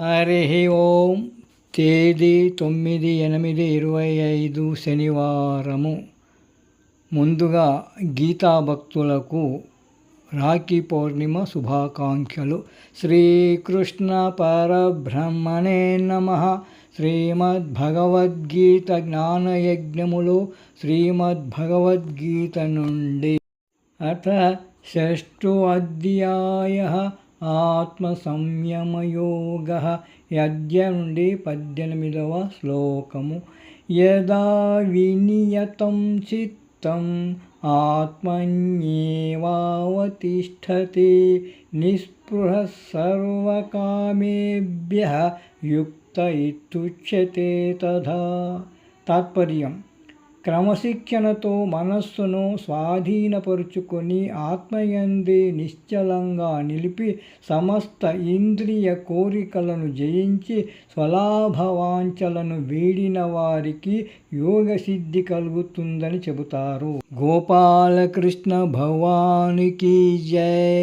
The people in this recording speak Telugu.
హరి ఓం. తేదీ 9/8/25 శనివారము. ముందుగా గీతా భక్తులకు రాఖీ పౌర్ణిమ శుభాకాంక్షలు. శ్రీకృష్ణ పరబ్రహ్మణే నమః. శ్రీమద్భగవద్గీత జ్ఞానయజ్ఞములో శ్రీమద్భగవద్గీత నుండి అథ షష్ఠో అధ్యాయః ఆత్మసంయమయోగః. అద్య నుండి 18వ శ్లోకము. యదా వినియతం చిత్తం ఆత్మన్యేవావతిష్ఠతే నిస్పృహః సర్వకామేభ్యః యుక్త ఇత్యుచ్యతే తథా. తాత్పర్యం: క్రమశిక్షణతో మనస్సును స్వాధీనపరుచుకొని ఆత్మయందే నిశ్చలంగా నిలిపి సమస్త ఇంద్రియ కోరికలను జయించి స్వలాభవాంఛలను వీడిన వారికి యోగసిద్ధి కలుగుతుందని చెబుతారు. గోపాలకృష్ణ భగవానికి జై.